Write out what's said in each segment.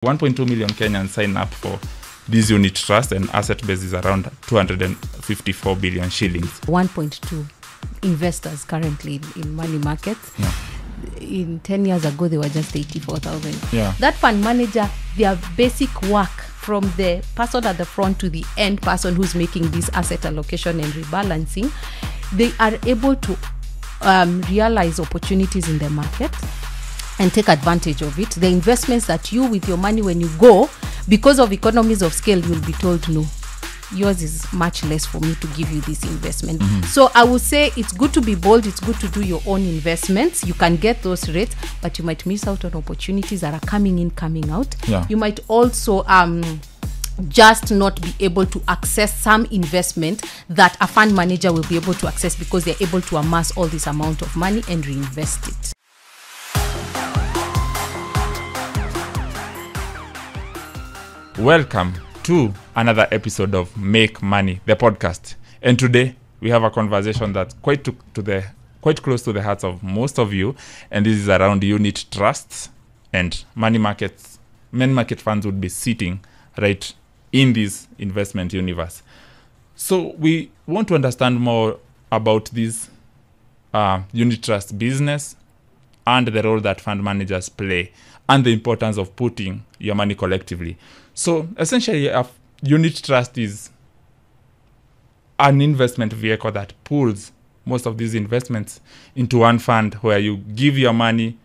1.2 million Kenyans sign up for this unit trust, and asset base is around 254 billion shillings. 1.2 investors currently in money markets. Yeah. In 10 years ago, they were just 84,000. Yeah. That fund manager, their basic work from the person at the front to the end person who's making this asset allocation and rebalancing, they are able to realize opportunities in the market and take advantage of it. The investments that you, with your money, when you go, because of economies of scale, you'll be told, no, yours is much less for me to give you this investment. So I would say it's good to be bold. It's good to do your own investments. You can get those rates, but you might miss out on opportunities that are coming in, coming out. Yeah. You might also just not be able to access some investment that a fund manager will be able to access because they're able to amass all this amount of money and reinvest it. Welcome to another episode of Make Money, the podcast. And today we have a conversation that's quite close to the hearts of most of you, and this is around unit trusts and money markets. Money market funds would be sitting right in this investment universe. So we want to understand more about this unit trust business and the role that fund managers play and the importance of putting your money collectively. So essentially, a unit trust is an investment vehicle that pulls most of these investments into one fund where you give your money,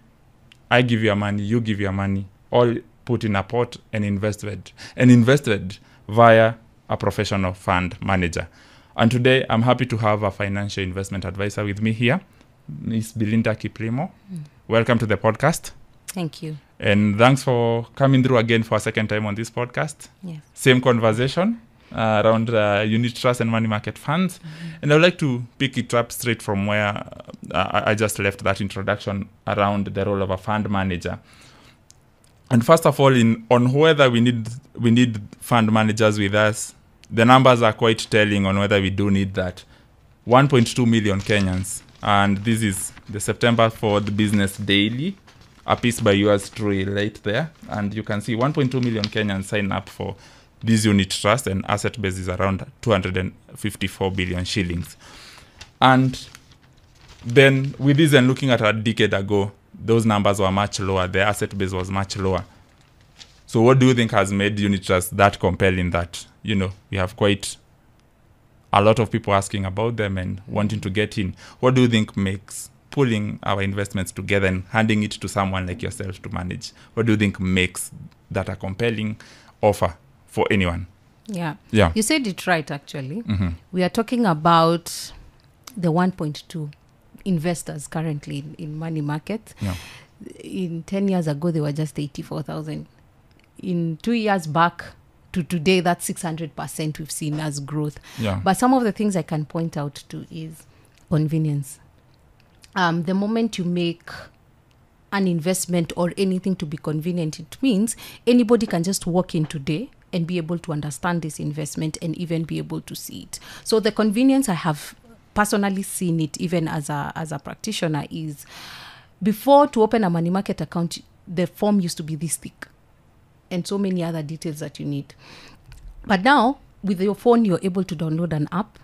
I give your money, you give your money, all put in a pot and invested via a professional fund manager. And today, I'm happy to have a financial investment advisor with me here, Ms. Belinda Kiprimo. Welcome to the podcast. Thank you. And thanks for coming through again for a second time on this podcast. Yes. Same conversation around unit trust and money market funds. And I'd like to pick it up straight from where I just left that introduction around the role of a fund manager. And first of all, on whether we need fund managers with us, the numbers are quite telling on whether we do need that. 1.2 million Kenyans. And this is the September for the Business Daily, a piece by yours truly right there. And you can see 1.2 million Kenyans sign up for this unit trust, and asset base is around 254 billion shillings. And then with this, and looking at a decade ago, those numbers were much lower. The asset base was much lower. So what do you think has made unit trust that compelling that, we have quite a lot of people asking about them and wanting to get in? What do you think makes pulling our investments together and handing it to someone like yourself to manage? What do you think makes that a compelling offer for anyone? Yeah. Yeah. You said it right, actually. We are talking about the 1.2 investors currently in money markets. Yeah. In 10 years ago, they were just 84,000. In 2 years back to today, that's 600% we've seen as growth. Yeah. But some of the things I can point out to is convenience. The moment you make an investment or anything to be convenient, it means anybody can just walk in today and be able to understand this investment and even be able to see it. So the convenience, I have personally seen it even as a practitioner, is before, to open a money market account, the form used to be this thick and so many other details that you need. But now with your phone, you're able to download an app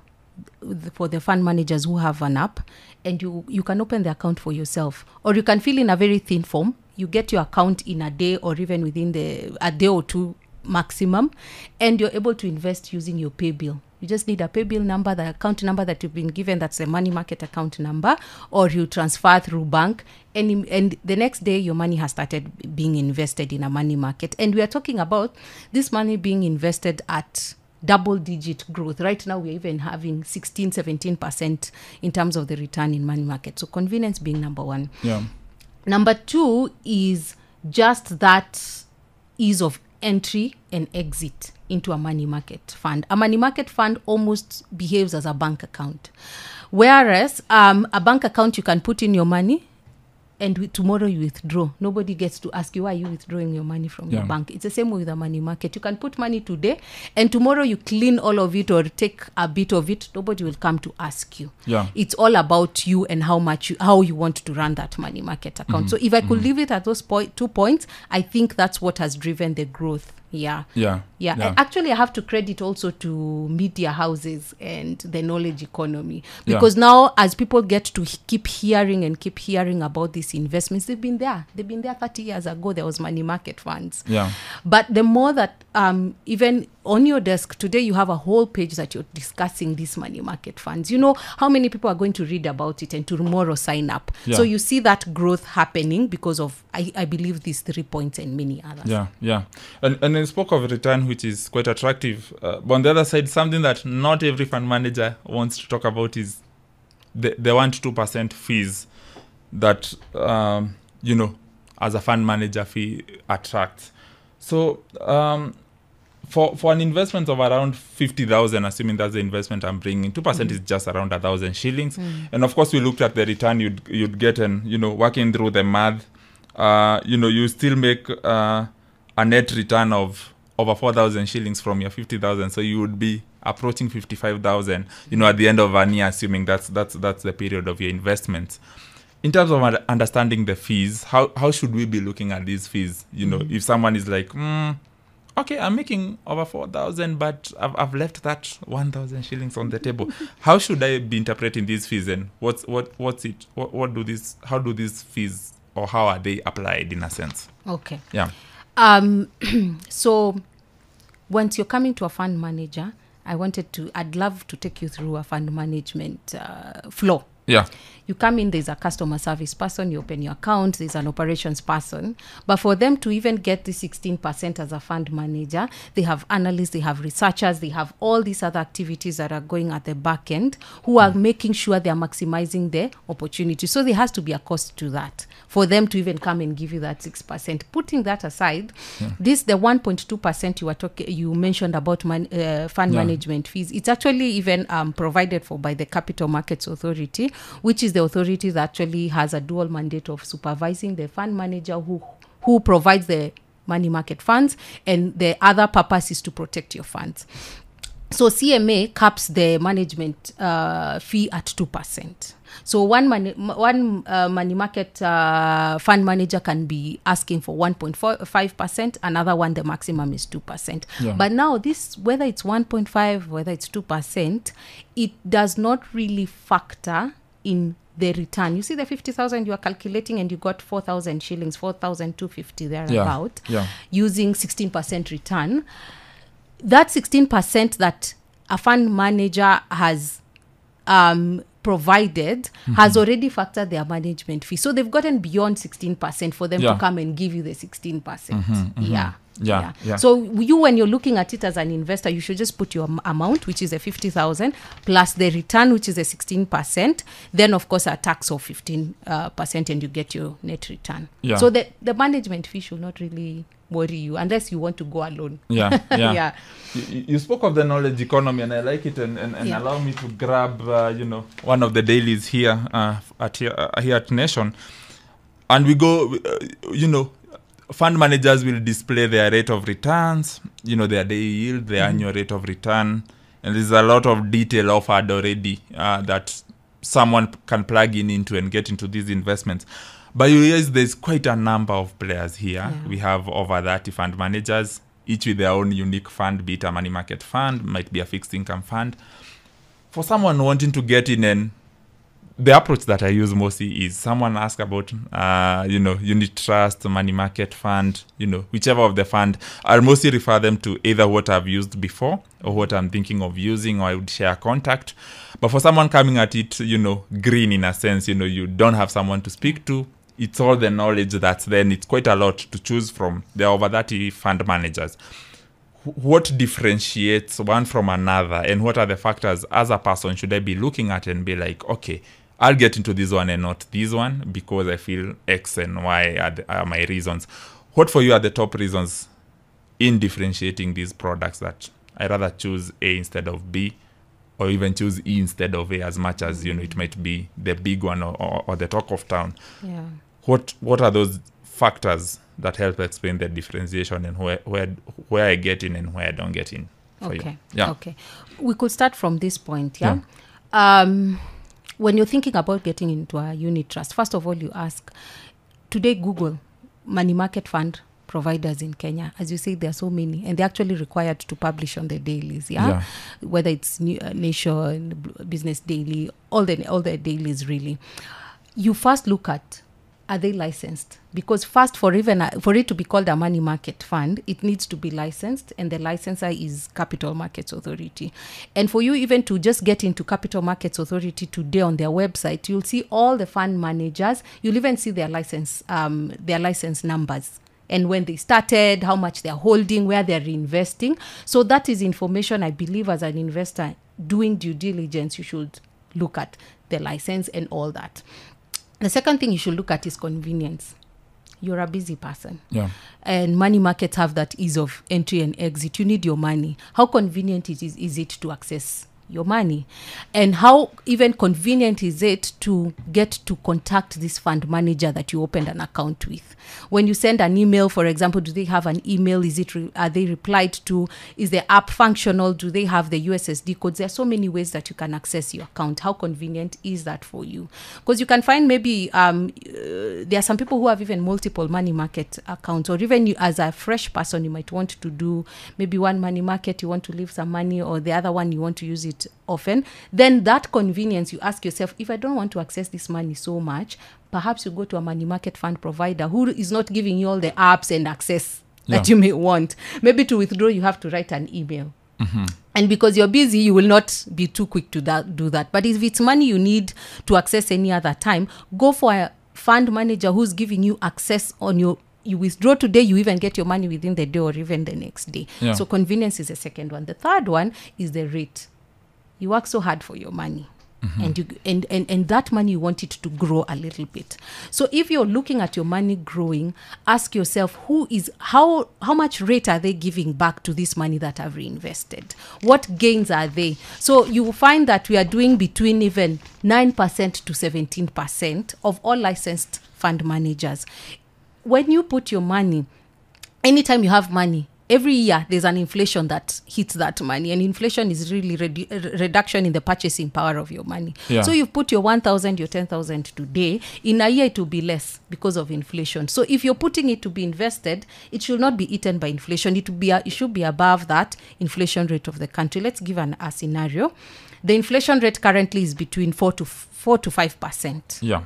for the fund managers who have an app, and you can open the account for yourself, or you can fill in a very thin form. You get your account in a day or even within a day or two maximum, and you're able to invest using your pay bill. You just need a pay bill number, the account number that you've been given, that's a money market account number, or you transfer through bank, and the next day your money has started being invested in a money market. And we are talking about this money being invested at double-digit growth. Right now, we're even having 16-17% in terms of the return in money market. So convenience being number one. Yeah. Number two is just that ease of entry and exit into a money market fund. A money market fund almost behaves as a bank account. Whereas a bank account, you can put in your money and tomorrow you withdraw, nobody gets to ask you why you withdrawing your money from your bank. It's the same way with the money market. You can put money today and tomorrow you clean all of it or take a bit of it, nobody will come to ask you. It's all about you and how you want to run that money market account. So if I could leave it at those 2 points, I think that's what has driven the growth. Actually, I have to credit also to media houses and the knowledge economy, because now as people get to keep hearing about these investments, they've been there 30 years ago. There was money market funds, but the more that even on your desk today you have a whole page that you're discussing these money market funds, you know how many people are going to read about it and tomorrow sign up. So you see that growth happening because of I believe these 3 points and many others. And you spoke of return, which is quite attractive, but on the other side, something that not every fund manager wants to talk about is the 1 to 2% fees that as a fund manager fee attracts. So for an investment of around 50,000, assuming that's the investment I'm bringing, 2% is just around 1,000 shillings. And of course, we looked at the return you'd get, and working through the math, you still make a net return of over 4,000 shillings from your 50,000. So you would be approaching 55,000, at the end of an year, assuming that's the period of your investments. In terms of understanding the fees, how should we be looking at these fees? If someone is like, okay, I'm making over 4,000, but I've left that 1,000 shillings on the table. How should I be interpreting these fees, and how do these fees, or how are they applied in a sense? Okay. Yeah. So once you're coming to a fund manager, I'd love to take you through a fund management flow. Yeah. You come in, there's a customer service person, you open your account, there's an operations person. But for them to even get the 16% as a fund manager, they have analysts, they have researchers, they have all these other activities that are going at the back end who are making sure they are maximizing the opportunity. So there has to be a cost to that for them to even come and give you that 6%. Putting that aside, the 1.2% you mentioned about fund management fees, it's actually even provided for by the Capital Markets Authority, which is the authority that actually has a dual mandate of supervising the fund manager who provides the money market funds, and the other purpose is to protect your funds. So CMA caps the management fee at 2%. So one money market fund manager can be asking for 1.5%. Another one, the maximum is 2%. But now this, whether it's 1.5, whether it's 2%, it does not really factor in the return. You see the 50,000 you are calculating, and you got 4,000 shillings, 4,250 thereabout, using 16% return. That 16% that a fund manager has provided has already factored their management fee. So they've gotten beyond 16% for them to come and give you the 16%. So when you're looking at it as an investor, you should just put your amount, which is a 50,000, plus the return, which is a 16%. Then, of course, a tax of 15%, and you get your net return. So the management fee should not really worry you unless you want to go alone. You spoke of the knowledge economy, and I like it, and allow me to grab one of the dailies here at Nation, and we go fund managers will display their rate of returns, their day yield, their annual rate of return, and there's a lot of detail offered already that someone can plug into and get into these investments. But you realize there's quite a number of players here. We have over 30 fund managers, each with their own unique fund, be it a money market fund, might be a fixed income fund. For someone wanting to get in, and the approach that I use mostly is someone ask about, unit trust, money market fund, whichever of the fund. I'll mostly refer them to either what I've used before or what I'm thinking of using, or I would share contact. But for someone coming at it, green in a sense, you don't have someone to speak to. It's all the knowledge that's there, and it's quite a lot to choose from. There are over 30 fund managers. What differentiates one from another, and what are the factors as a person should I be looking at and be like, okay, I'll get into this one and not this one because I feel X and Y are my reasons. What for you are the top reasons in differentiating these products that I rather choose A instead of B, or even choose E instead of A, as much as it might be the big one or the talk of town? what are those factors that help explain the differentiation and where I get in and where I don't get in for you? Yeah. Okay. We could start from this point, yeah? When you're thinking about getting into a unit trust, first of all, you ask, today Google money market fund providers in Kenya. As you say, there are so many, and they're actually required to publish on the dailies, whether it's Nation, Business Daily, all the dailies really. You first look at, are they licensed? Because first, for it to be called a money market fund, it needs to be licensed, and the licensor is Capital Markets Authority. And for you even to just get into Capital Markets Authority today on their website, you'll see all the fund managers. You'll even see their license numbers, and when they started, how much they're holding, where they're reinvesting. So that is information, I believe, as an investor doing due diligence, you should look at the license and all that. The second thing you should look at is convenience. You're a busy person. Yeah. And money markets have that ease of entry and exit. You need your money. How convenient is it to access your money? And how even convenient is it to get to contact this fund manager that you opened an account with? When you send an email, for example, do they have an email? Are they replied to? Is the app functional? Do they have the USSD codes? There are so many ways that you can access your account. How convenient is that for you? Because you can find maybe there are some people who have even multiple money market accounts, or even you, as a fresh person, you might want to do maybe one money market, you want to leave some money, or the other one you want to use it often. Then that convenience, you ask yourself, if I don't want to access this money so much, perhaps you go to a money market fund provider who is not giving you all the apps and access that you may want. Maybe to withdraw, you have to write an email. Mm-hmm. And because you're busy, you will not be too quick to do that. But if it's money you need to access any other time, go for a fund manager who's giving you access on you withdraw today, you even get your money within the day or even the next day. Yeah. So convenience is the second one. The third one is the rate. You work so hard for your money. Mm-hmm. And that money, you want it to grow a little bit. So if you're looking at your money growing, ask yourself, how much rate are they giving back to this money that I've reinvested? What gains are they? So you will find that we are doing between even 9% to 17% of all licensed fund managers. When you put your money, anytime you have money, every year there's an inflation that hits that money, and inflation is really reduction in the purchasing power of your money. Yeah. So you've put your 1,000, your 10,000 today. In a year it will be less because of inflation. So if you're putting it to be invested, it should not be eaten by inflation. It should be above that inflation rate of the country. Let's give a scenario. The inflation rate currently is between 4 to 5%. Yeah.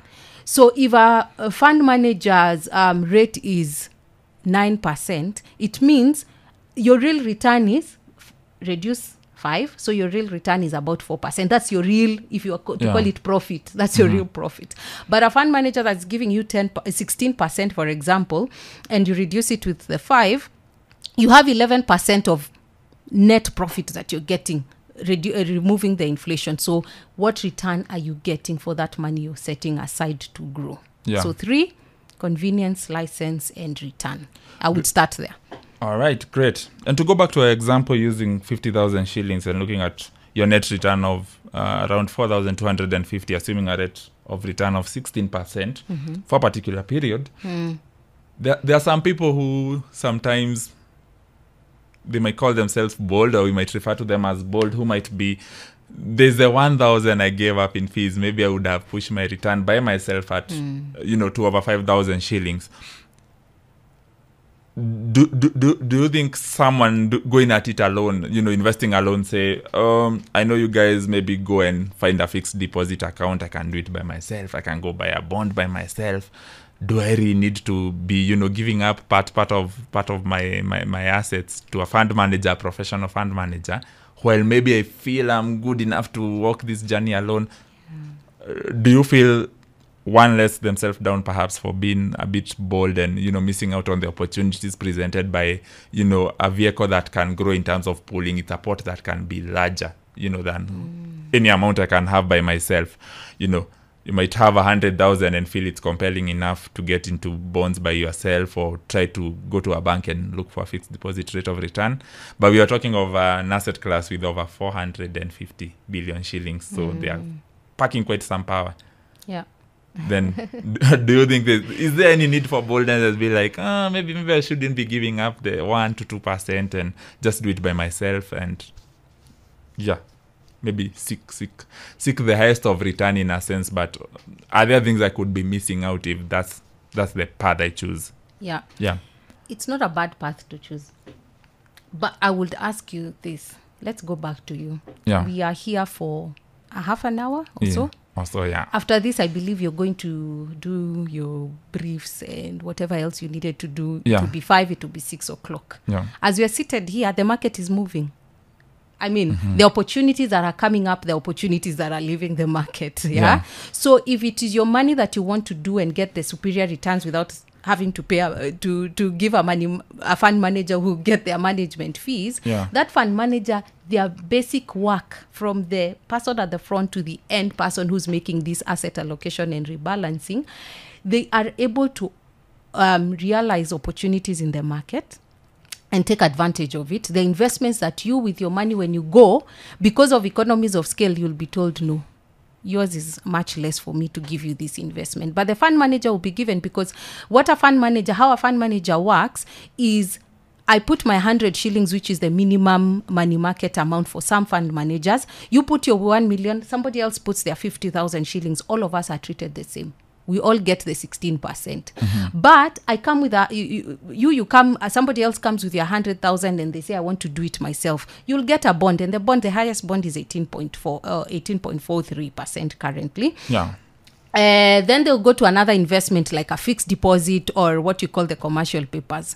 So if a fund manager's rate is 9%, it means your real return is reduce 5, so your real return is about 4%. That's your real, if you are to call it profit, that's your real profit. But a fund manager that's giving you 16%, for example, and you reduce it with the 5, you have 11% of net profit that you're getting, removing the inflation. So what return are you getting for that money you're setting aside to grow? Yeah. So 3, convenience, license, and return. I would start there. All right, great. And to go back to our example using 50,000 shillings and looking at your net return of around 4,250, assuming a rate of return of 16% for a particular period, there are some people who sometimes they might call themselves bold, or we might refer to them as bold, who might be, there's the 1,000 I gave up in fees. Maybe I would have pushed my return by myself at, to over 5,000 shillings. Do you think someone going at it alone, investing alone, say, I know you guys maybe go and find a fixed deposit account. I can do it by myself. I can go buy a bond by myself. Do I really need to be, giving up part of my assets to a fund manager, a professional fund manager, while maybe I feel I'm good enough to walk this journey alone? Do you feel one lets themselves down perhaps for being a bit bold and, missing out on the opportunities presented by, a vehicle that can grow in terms of pooling? It's a pot that can be larger, than any amount I can have by myself. You might have 100,000 and feel it's compelling enough to get into bonds by yourself, or try to go to a bank and look for a fixed deposit rate of return. But we are talking of an asset class with over 450 billion shillings. So they are packing quite some power. Yeah. then do you think is there any need for boldness to be like, maybe I shouldn't be giving up the 1 to 2% and just do it by myself, and maybe seek the highest of return in a sense, but are there things I could be missing out if that's the path I choose? Yeah. It's not a bad path to choose. But I would ask you this. Let's go back to you. Yeah. We are here for a half an hour or so. Also, yeah. After this, I believe you're going to do your briefs and whatever else you needed to do. Yeah. It will be 5, it will be 6 o'clock. Yeah. As we are seated here, the market is moving. I mean, the opportunities that are coming up, the opportunities that are leaving the market. Yeah? So if it is your money that you want to do and get the superior returns without having to pay to give a fund manager who get their management fees, that fund manager, their basic work from the person at the front to the end person who's making this asset allocation and rebalancing, they are able to realize opportunities in the market and take advantage of it. The investments that you, with your money, when you go, because of economies of scale, you'll be told, no, yours is much less for me to give you this investment. But the fund manager will be given, because how a fund manager works is, I put my 100 shillings, which is the minimum money market amount for some fund managers. You put your 1 million, somebody else puts their 50,000 shillings. All of us are treated the same. We all get the 16%. But I come with you come, somebody else comes with your 100,000 and they say, I want to do it myself. You'll get a bond, and the highest bond is 18.43% currently. Yeah. Then they'll go to another investment like a fixed deposit, or what you call the commercial papers.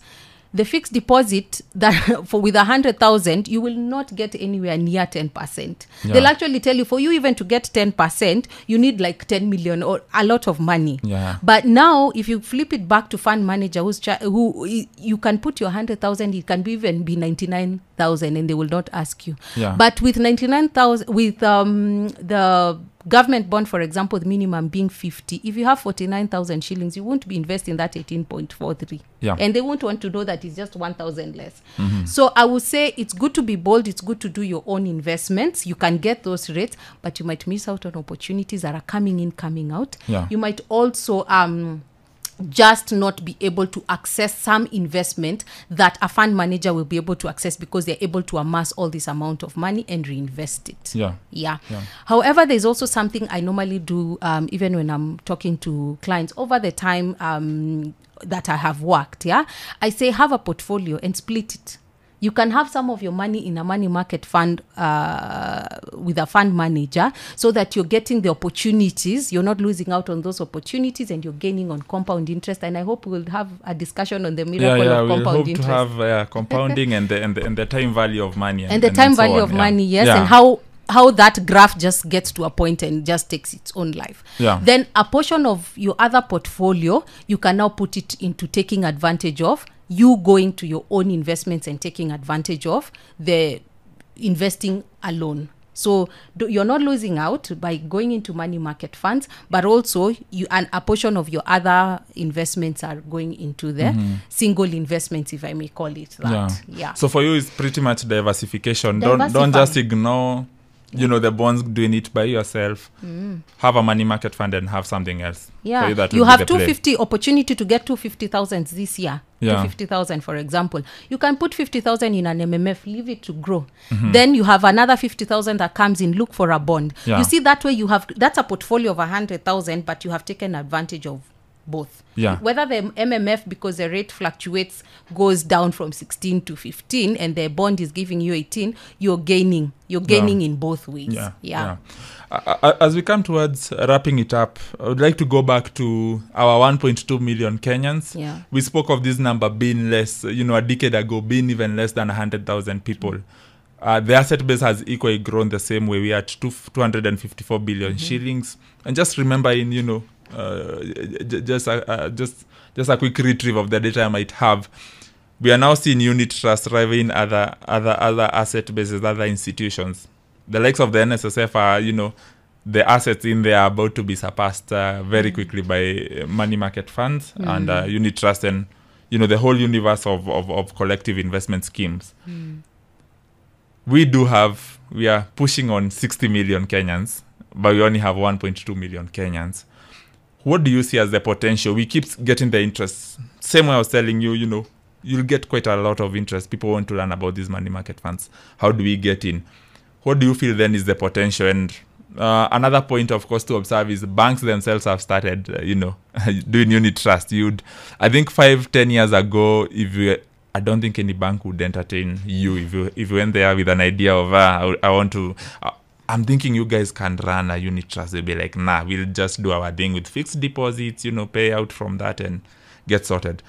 The fixed deposit that with 100,000, you will not get anywhere near 10%. They'll actually tell you, for you even to get 10%, you need like 10 million or a lot of money. But now, if you flip it back to fund manager, who you can put your 100,000, it can even be 99,000, and they will not ask you. But with 99,000, with the government bond, for example, the minimum being 50, if you have 49,000 shillings, you won't be investing that 18.43. And they won't want to know that it's just 1,000 less. So I would say it's good to be bold. It's good to do your own investments. You can get those rates, but you might miss out on opportunities that are coming in, coming out. You might also just not be able to access some investment that a fund manager will be able to access, because they're able to amass all this amount of money and reinvest it. However, there's also something I normally do, even when I'm talking to clients over the time that I have worked. I say, have a portfolio and split it. You can have some of your money in a money market fund with a fund manager, so that you're getting the opportunities. You're not losing out on those opportunities, and you're gaining on compound interest. And I hope we'll have a discussion on the miracle of compound interest. To have compounding and the time value of money. And the time value of money, yes. And how that graph just gets to a point and just takes its own life. Then a portion of your other portfolio, you can now put it into taking advantage of you going to your own investments and taking advantage of the investing alone. So you're not losing out by going into money market funds, but also a portion of your other investments are going into the single investments, if I may call it that. So for you, it's pretty much diversification. Don't just ignore the bonds, doing it by yourself. Have a money market fund and have something else. You have 250 opportunity to get 250,000 this year. 250,000, for example. You can put 50,000 in an MMF, leave it to grow. Then you have another 50,000 that comes in, look for a bond. You see, that way that's a portfolio of 100,000, but you have taken advantage of both. Whether the MMF, because the rate fluctuates, goes down from 16 to 15 and the bond is giving you 18, you're gaining in both ways. As we come towards wrapping it up, I would like to go back to our 1.2 million Kenyans. We spoke of this number being less, a decade ago, being even less than 100,000 people. The asset base has equally grown the same way. We are at 254 billion shillings. And just remembering, just a quick retrieve of the data I might have. We are now seeing unit trust rivaling other asset bases, other institutions. The likes of the NSSF are, the assets in there are about to be surpassed very quickly by money market funds and unit trust, and the whole universe of collective investment schemes. We are pushing on 60 million Kenyans, but we only have 1.2 million Kenyans. what do you see as the potential? We keep getting the interest. Same way I was telling you, you'll get quite a lot of interest. People want to learn about these money market funds. How do we get in? What do you feel then is the potential? And another point, of course, to observe is banks themselves have started, doing unit trust. I think 5-10 years ago, I don't think any bank would entertain you if you went there with an idea of I'm thinking you guys can run a unit trust. They'll be like, nah, we'll just do our thing with fixed deposits, pay out from that and get sorted.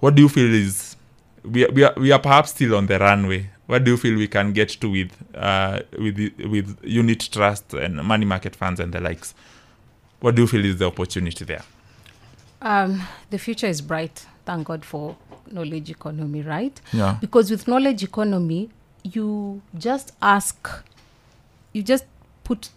What do you feel is we are perhaps still on the runway? What do you feel we can get to with unit trust and money market funds and the likes? What do you feel is the opportunity there? The future is bright. Thank God for knowledge economy, right? Yeah. Because with knowledge economy, you just put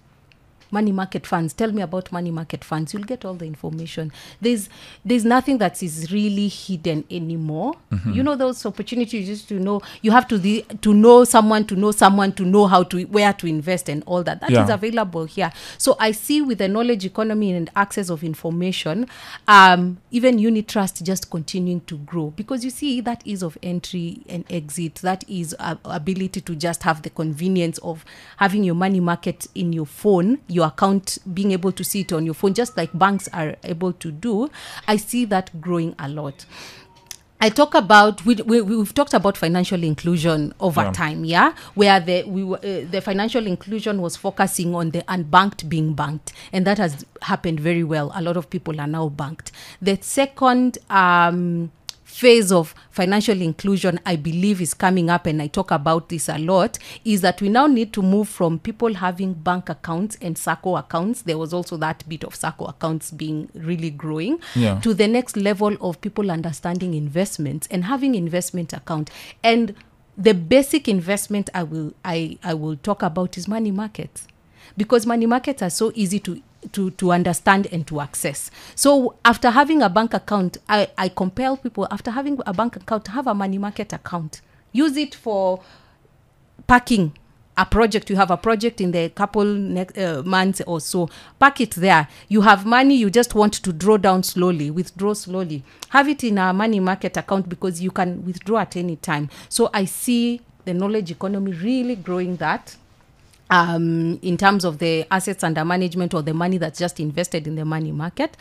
money market funds. Tell me about money market funds. You'll get all the information. There's nothing that is really hidden anymore. Mm-hmm. Those opportunities just to know. You have to know someone to know where to invest and all that. That is available here. So I see with the knowledge economy and access of information, even unit trust just continuing to grow, because you see that ease of entry and exit, that is ability to just have the convenience of having your money market in your phone, your account, being able to see it on your phone, just like banks are able to do. I see that growing a lot. I talk about we've talked about financial inclusion over time, where the financial inclusion was focusing on the unbanked being banked, and that has happened very well. A lot of people are now banked. The second phase of financial inclusion, I believe, is coming up, and I talk about this a lot, is that we now need to move from people having bank accounts and SACCO accounts. There was also that bit of SACCO accounts being really growing, to the next level of people understanding investments and having investment account. And the basic investment I will talk about is money markets, because money markets are so easy to understand and to access. So after having a bank account, I compel people, after having a bank account, have a money market account. Use it for parking a project. You have a project in the couple months or so. Park it there. You have money, you just want to withdraw slowly. Have it in a money market account, because you can withdraw at any time. So I see the knowledge economy really growing that. In terms of the assets under management or the money that's just invested in the money market.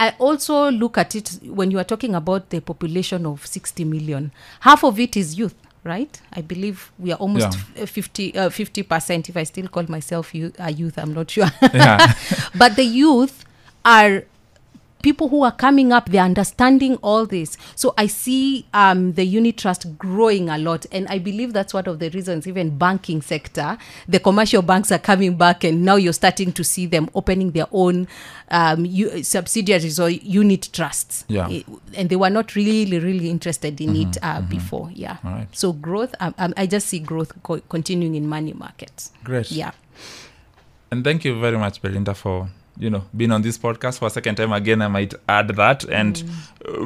I also look at it when you are talking about the population of 60 million. Half of it is youth, right? I believe we are almost 50%. If I still call myself a youth, I'm not sure. But the youth are people who are coming up, they're understanding all this. So I see the unit trust growing a lot. And I believe that's one of the reasons, even banking sector, the commercial banks are coming back, and now you're starting to see them opening their own subsidiaries or unit trusts. And they were not really interested in it before. All right. So growth, I just see growth continuing in money markets. Great. Yeah. And thank you very much, Belinda, for being on this podcast for a second time. Again, I might add that. And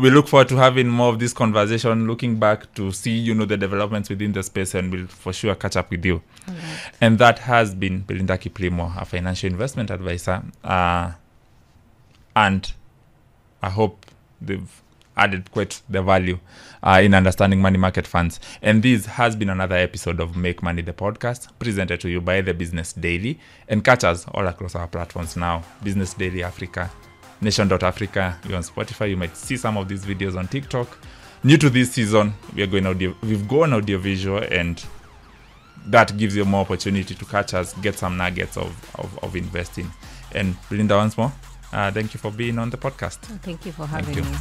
we look forward to having more of this conversation, looking back to see, the developments within the space, and we'll for sure catch up with you. Right. And that has been Belinda Kiplimo, a financial investment advisor. And I hope they've added quite the value in understanding money market funds. And this has been another episode of Make Money, the podcast, presented to you by the Business Daily. And catch us all across our platforms now. Business Daily Africa, Nation.Africa. You're on Spotify. You might see some of these videos on TikTok. New to this season, we've gone audio visual, and that gives you more opportunity to catch us, get some nuggets of investing. And Belinda, once more, thank you for being on the podcast. Thank you for having me.